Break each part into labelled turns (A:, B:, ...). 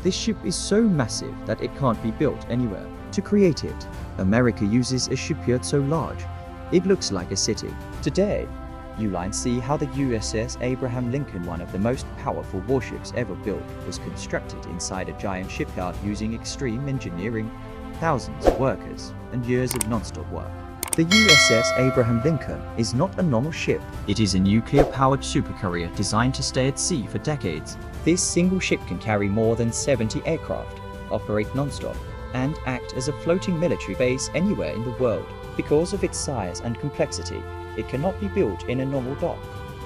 A: This ship is so massive that it can't be built anywhere. To create it, America uses a shipyard so large, it looks like a city. Today, you lines see how the USS Abraham Lincoln, one of the most powerful warships ever built, was constructed inside a giant shipyard using extreme engineering, thousands of workers, and years of non-stop work. The USS Abraham Lincoln is not a normal ship. It is a nuclear-powered supercarrier designed to stay at sea for decades. This single ship can carry more than 70 aircraft, operate non-stop, and act as a floating military base anywhere in the world. Because of its size and complexity, it cannot be built in a normal dock.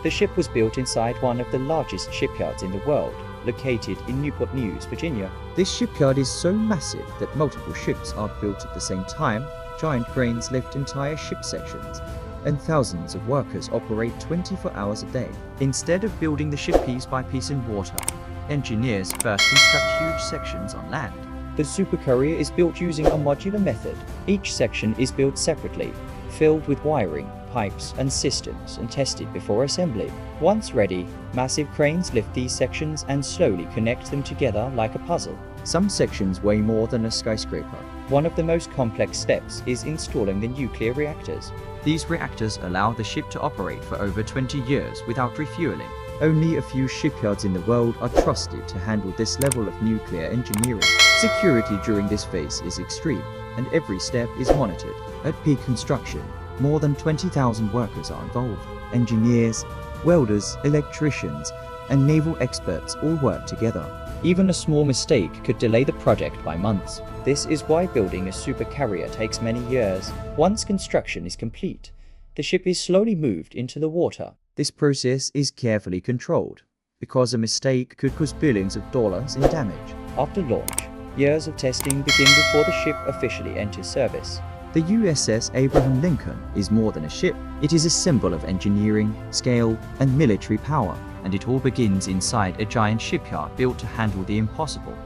A: The ship was built inside one of the largest shipyards in the world, located in Newport News, Virginia. This shipyard is so massive that multiple ships are built at the same time, giant cranes lift entire ship sections, and thousands of workers operate 24 hours a day. Instead of building the ship piece by piece in water, engineers first construct huge sections on land. The Supercarrier is built using a modular method. Each section is built separately, filled with wiring, pipes, and systems, and tested before assembly. Once ready, massive cranes lift these sections and slowly connect them together like a puzzle. Some sections weigh more than a skyscraper. One of the most complex steps is installing the nuclear reactors. These reactors allow the ship to operate for over 20 years without refueling. Only a few shipyards in the world are trusted to handle this level of nuclear engineering. Security during this phase is extreme, and every step is monitored. At peak construction, more than 20,000 workers are involved. Engineers, welders, electricians, and naval experts all work together. Even a small mistake could delay the project by months. This is why building a supercarrier takes many years. Once construction is complete, the ship is slowly moved into the water. This process is carefully controlled, because a mistake could cause billions of dollars in damage. After launch, years of testing begin before the ship officially enters service. The USS Abraham Lincoln is more than a ship. It is a symbol of engineering, scale, and military power, and it all begins inside a giant shipyard built to handle the impossible.